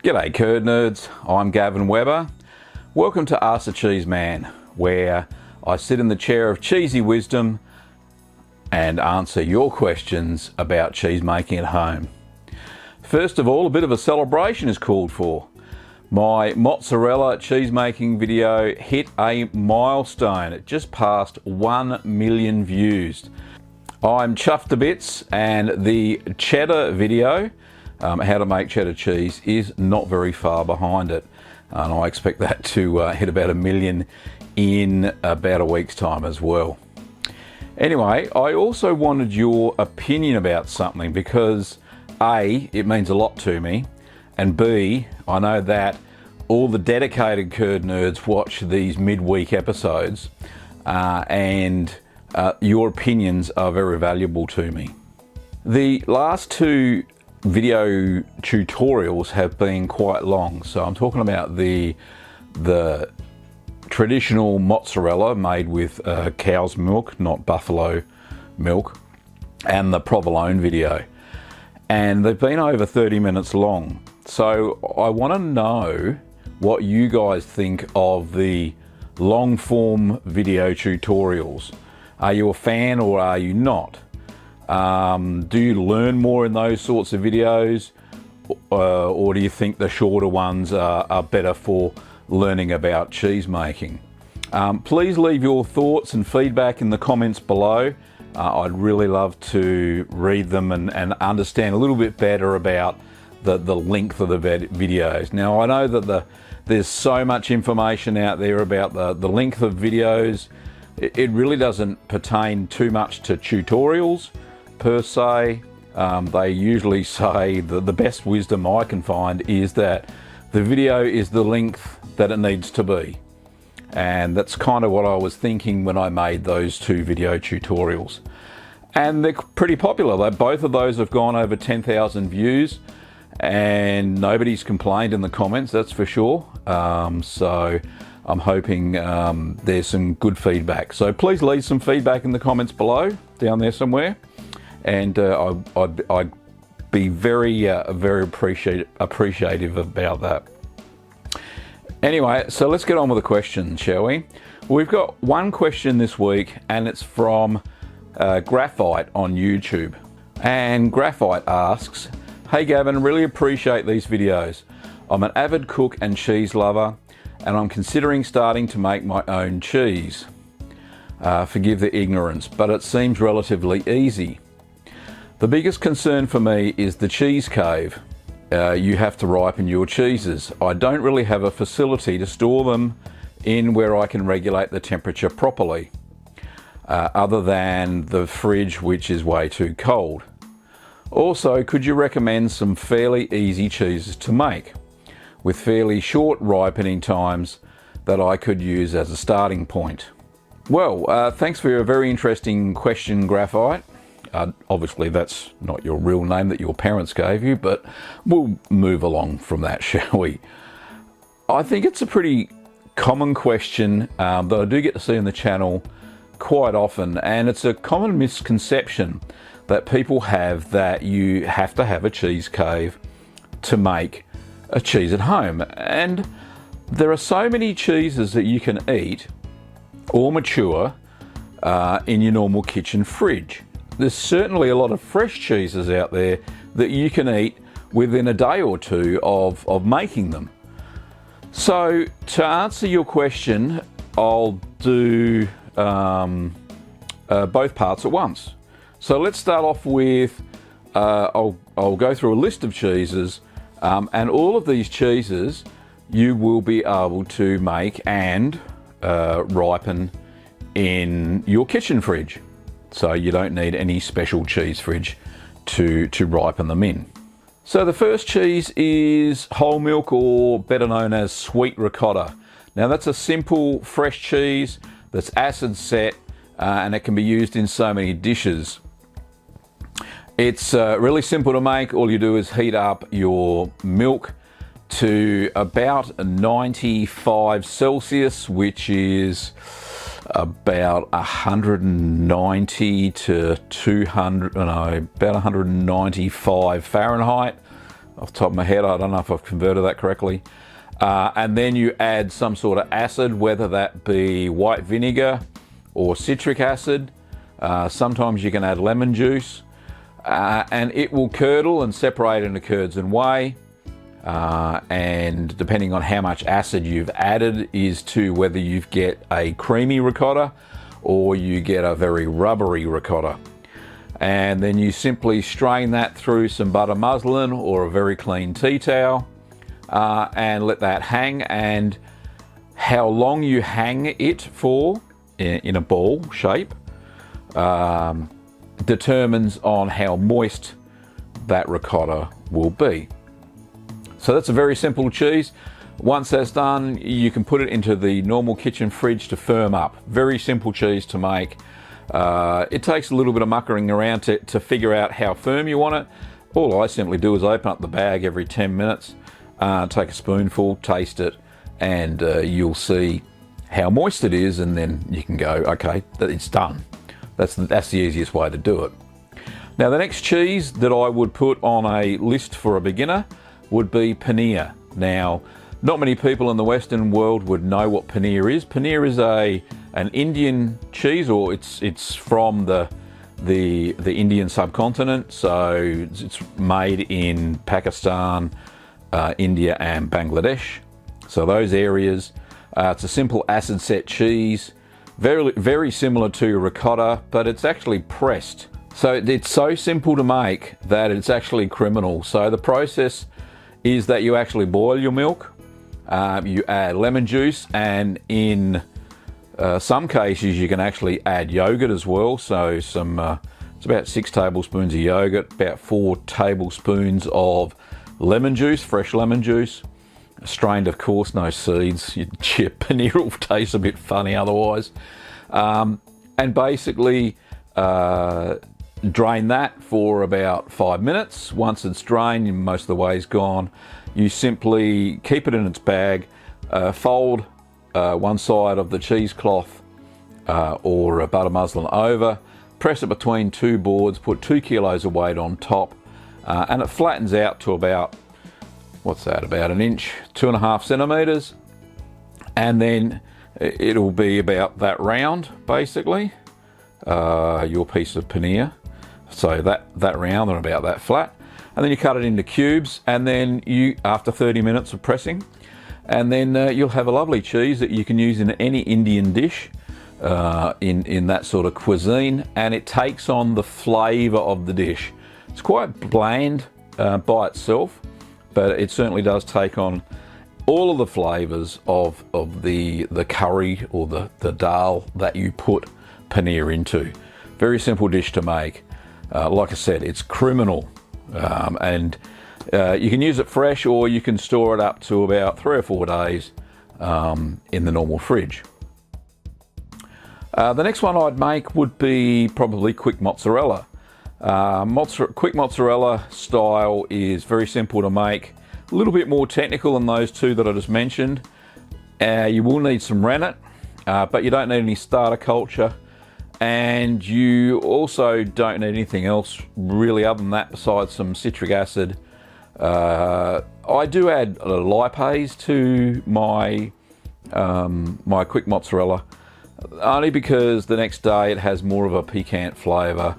G'day curd nerds, I'm Gavin Webber. Welcome to Ask the Cheeseman, where I sit in the chair of cheesy wisdom and answer your questions about cheese making at home. First of all, a bit of a celebration is called for. My mozzarella cheese making video hit a milestone. It just passed 1 million views. I'm chuffed to bits, and the cheddar video, how to make cheddar cheese, is not very far behind it. And I expect that to hit about 1 million in about a week's time as well. Anyway, I also wanted your opinion about something because A, it means a lot to me, and B, I know that all the dedicated curd nerds watch these midweek episodes, and your opinions are very valuable to me. The last two video tutorials have been quite long, so I'm talking about the traditional mozzarella made with cow's milk, not buffalo milk, and the provolone video, and they've been over 30 minutes long. So I want to know what you guys think of the long form video tutorials. Are you a fan or are you not? Do you learn more in those sorts of videos, or do you think the shorter ones are better for learning about cheese making? Please leave your thoughts and feedback in the comments below. I'd really love to read them and understand a little bit better about the length of the videos. Now, I know that there's so much information out there about the length of videos. It really doesn't pertain too much to tutorials per se. They usually say the best wisdom I can find is that the video is the length that it needs to be. And that's kind of what I was thinking when I made those two video tutorials. And they're pretty popular. Both of those have gone over 10,000 views and nobody's complained in the comments, that's for sure. So I'm hoping there's some good feedback. So please leave some feedback in the comments below, down there somewhere. And I'd be very appreciative about that. Anyway, so let's get on with the questions, shall we? We've got one question this week, and it's from Graphite on YouTube. And Graphite asks, "Hey Gavin, really appreciate these videos. I'm an avid cook and cheese lover, and I'm considering starting to make my own cheese. Forgive the ignorance, but it seems relatively easy. The biggest concern for me is the cheese cave. You have to ripen your cheeses. I don't really have a facility to store them in where I can regulate the temperature properly, other than the fridge, which is way too cold. Also, could you recommend some fairly easy cheeses to make, with fairly short ripening times that I could use as a starting point?" Well, thanks for your very interesting question, Graphite. Obviously that's not your real name that your parents gave you, but we'll move along from that, shall we? I think it's a pretty common question that I do get to see on the channel quite often, and it's a common misconception that people have that you have to have a cheese cave to make a cheese at home. And there are so many cheeses that you can eat or mature in your normal kitchen fridge. There's certainly a lot of fresh cheeses out there that you can eat within a day or two of making them. So to answer your question, I'll do both parts at once. So let's start off with, I'll go through a list of cheeses, and all of these cheeses you will be able to make and ripen in your kitchen fridge. So you don't need any special cheese fridge to ripen them in. So the first cheese is whole milk, or better known as sweet ricotta. Now that's a simple fresh cheese that's acid set, and it can be used in so many dishes. It's really simple to make. All you do is heat up your milk to about 95 Celsius, which is about 190 to 200, no, about 195 Fahrenheit. off the top of my head. I don't know if I've converted that correctly. And then you add some sort of acid, whether that be white vinegar or citric acid. Sometimes you can add lemon juice, and it will curdle and separate into curds and whey. And depending on how much acid you've added is to whether you get a creamy ricotta or you get a very rubbery ricotta. And then you simply strain that through some butter muslin or a very clean tea towel, and let that hang. And how long you hang it for in a ball shape determines on how moist that ricotta will be. So that's a very simple cheese. Once that's done, you can put it into the normal kitchen fridge to firm up. Very simple cheese to make. It takes a little bit of muckering around to figure out how firm you want it. All I simply do is open up the bag every 10 minutes, take a spoonful, taste it, and you'll see how moist it is, and then you can go, okay, it's done. That's the easiest way to do it. Now, the next cheese that I would put on a list for a beginner would be paneer. Now, not many people in the Western world would know what paneer is. Paneer is an Indian cheese, or it's from the Indian subcontinent. So it's made in Pakistan, India, and Bangladesh. So those areas. It's a simple acid set cheese, very similar to ricotta, but it's actually pressed. So it's so simple to make that it's actually criminal. So the process is that you actually boil your milk, you add lemon juice, and in some cases you can actually add yogurt as well. So it's about 6 tablespoons of yogurt, about 4 tablespoons of lemon juice, fresh lemon juice, strained of course, no seeds. Your paneer will taste a bit funny otherwise. And basically drain that for about 5 minutes. Once it's drained and most of the whey's gone, you simply keep it in its bag, fold one side of the cheesecloth or a butter muslin over, press it between 2 boards, put 2 kilos of weight on top, and it flattens out to about, what's that, about 1 inch, 2.5 centimeters, and then it'll be about that round, basically, your piece of paneer. So that round and about that flat, and then you cut it into cubes, and then after 30 minutes of pressing, and then you'll have a lovely cheese that you can use in any Indian dish, in that sort of cuisine, and it takes on the flavour of the dish. It's quite bland by itself, but it certainly does take on all of the flavours of the curry or the dal that you put paneer into. Very simple dish to make. Like I said, it's criminal, and you can use it fresh, or you can store it up to about 3 or 4 days in the normal fridge. The next one I'd make would be probably quick mozzarella. Quick mozzarella style is very simple to make, a little bit more technical than those two that I just mentioned. You will need some rennet, but you don't need any starter culture. And you also don't need anything else really other than that besides some citric acid. I do add lipase to my my quick mozzarella, only because the next day it has more of a piquant flavour.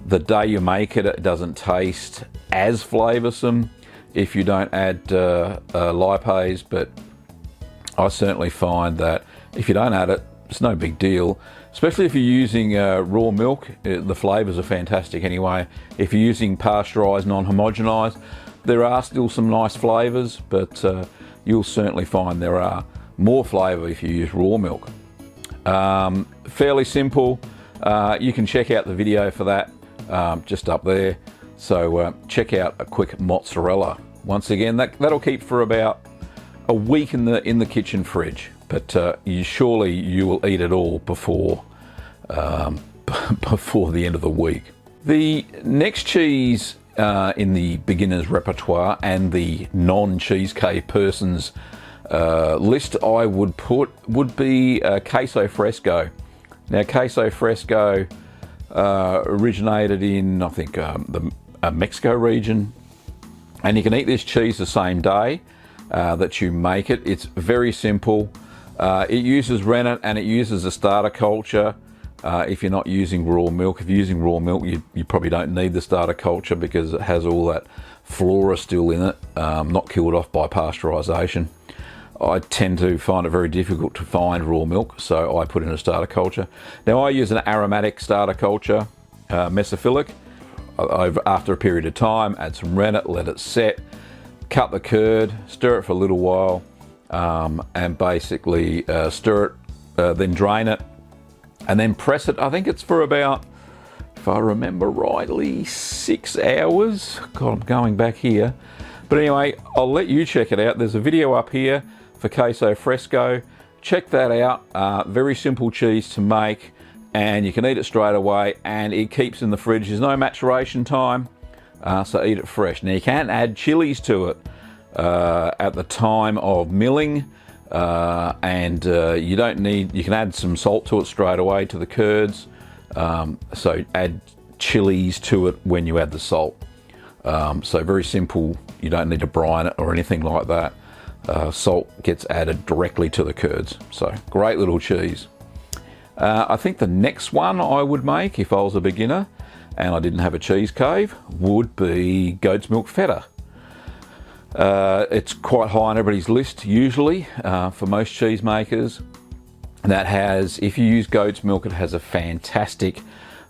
The day you make it, it doesn't taste as flavoursome if you don't add lipase, but I certainly find that if you don't add it, it's no big deal. Especially if you're using raw milk, the flavours are fantastic anyway. If you're using pasteurised, non-homogenised, there are still some nice flavours, but you'll certainly find there are more flavour if you use raw milk. Fairly simple. You can check out the video for that just up there. So check out a quick mozzarella. Once again, that'll keep for about a week in the kitchen fridge, but surely you will eat it all before the end of the week. The next cheese in the beginner's repertoire and the non-cheesecake person's list I would put would be queso fresco. Now, queso fresco originated in, I think, the Mexico region. And you can eat this cheese the same day that you make it. It's very simple. It uses rennet and it uses a starter culture. If you're not using raw milk, if you're using raw milk, you probably don't need the starter culture because it has all that flora still in it, not killed off by pasteurisation. I tend to find it very difficult to find raw milk, so I put in a starter culture. Now I use an aromatic starter culture, mesophilic. After a period of time, add some rennet, let it set, cut the curd, stir it for a little while, and basically stir it, then drain it, and then press it. I think it's for about, if I remember rightly, 6 hours. God, I'm going back here. But anyway, I'll let you check it out. There's a video up here for queso fresco. Check that out. Very simple cheese to make, and you can eat it straight away, and it keeps in the fridge. There's no maturation time, so eat it fresh. Now you can add chilies to it at the time of milling, and you don't need, you can add some salt to it straight away to the curds, so add chilies to it when you add the salt. So very simple, you don't need to brine it or anything like that. Salt gets added directly to the curds, so great little cheese. I think the next one I would make if I was a beginner and I didn't have a cheese cave would be goat's milk feta. It's quite high on everybody's list usually for most cheese makers. That has, if you use goat's milk, it has a fantastic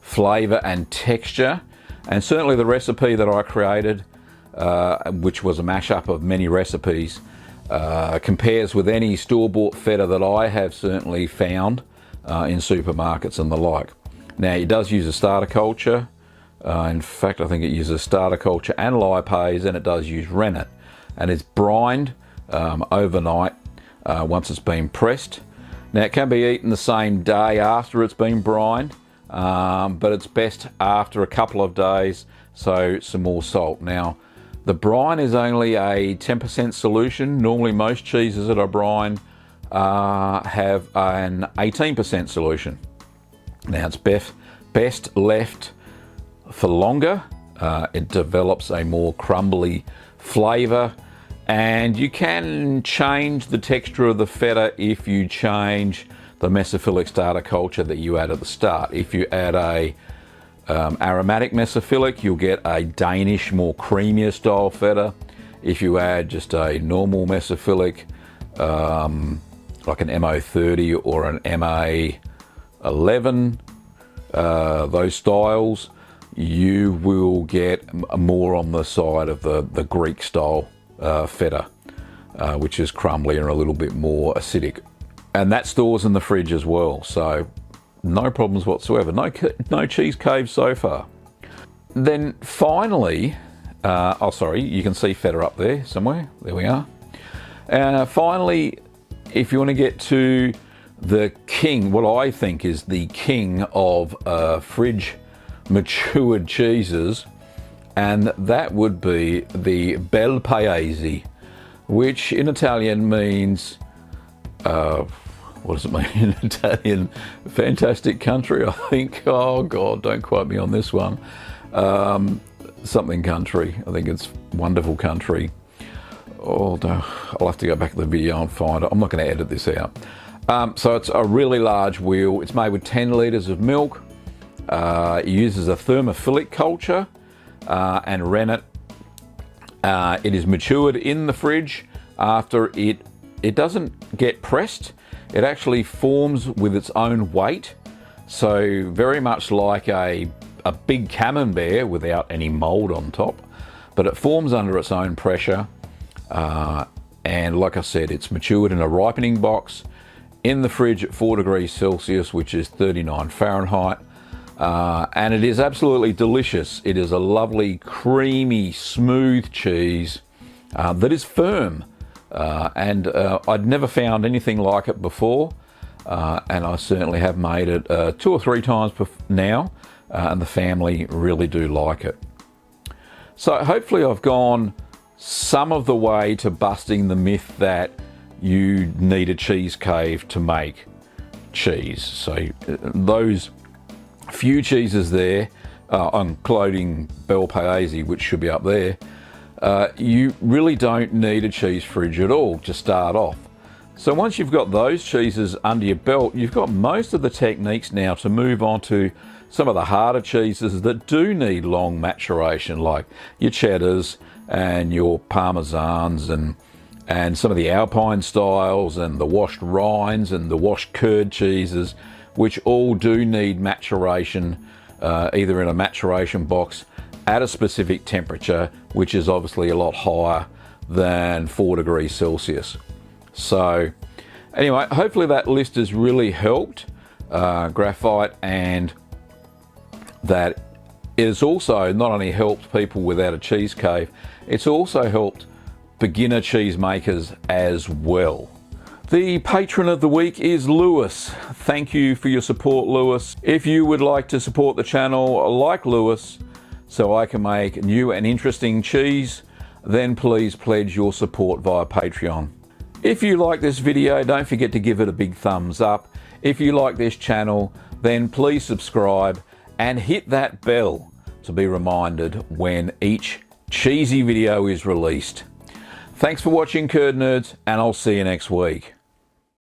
flavour and texture, and certainly the recipe that I created, which was a mashup of many recipes, compares with any store-bought feta that I have certainly found in supermarkets and the like. Now it does use a starter culture. In fact, I think it uses starter culture and lipase, and it does use rennet, and it's brined overnight once it's been pressed. Now it can be eaten the same day after it's been brined, but it's best after a couple of days, so some more salt. Now the brine is only a 10% solution. Normally most cheeses that are brined have an 18% solution. Now it's best left for longer. It develops a more crumbly flavour, and you can change the texture of the feta if you change the mesophilic starter culture that you add at the start. If you add a aromatic mesophilic, you'll get a Danish, more creamier style feta. If you add just a normal mesophilic, like an MO30 or an MA11, those styles, you will get more on the side of the Greek style feta, which is crumbly and a little bit more acidic. And that stores in the fridge as well, so no problems whatsoever. No cheese caves so far. Then finally, oh sorry, you can see feta up there somewhere. There we are. Finally, if you want to get to the king, what I think is the king of fridge matured cheeses, and that would be the bel paese, which in Italian means, what does it mean in Italian? Fantastic country, I think. Oh God, don't quote me on this one. Something country. I think it's wonderful country. Oh, no. I'll have to go back to the video and find it. I'm not going to edit this out. So it's a really large wheel. It's made with 10 litres of milk. It uses a thermophilic culture and rennet. It is matured in the fridge after it doesn't get pressed. It actually forms with its own weight. So very much like a big camembert without any mould on top, but it forms under its own pressure. And like I said, it's matured in a ripening box in the fridge at 4 degrees Celsius, which is 39 Fahrenheit. And it is absolutely delicious. It is a lovely, creamy, smooth cheese that is firm. And I'd never found anything like it before. And I certainly have made it 2 or 3 times now. And the family really do like it. So hopefully I've gone some of the way to busting the myth that you need a cheese cave to make cheese. So those few cheeses there, including bel paese, which should be up there, you really don't need a cheese fridge at all to start off. So once you've got those cheeses under your belt, you've got most of the techniques now to move on to some of the harder cheeses that do need long maturation, like your cheddars and your parmesans and some of the Alpine styles and the washed rinds and the washed curd cheeses, which all do need maturation, either in a maturation box at a specific temperature, which is obviously a lot higher than 4 degrees Celsius. So anyway, hopefully that list has really helped Graphite, and that it has also not only helped people without a cheese cave, it's also helped beginner cheese makers as well. The patron of the week is Lewis. Thank you for your support, Lewis. If you would like to support the channel like Lewis so I can make new and interesting cheese, then please pledge your support via Patreon. If you like this video, don't forget to give it a big thumbs up. If you like this channel, then please subscribe and hit that bell to be reminded when each cheesy video is released. Thanks for watching, Curd Nerds, and I'll see you next week.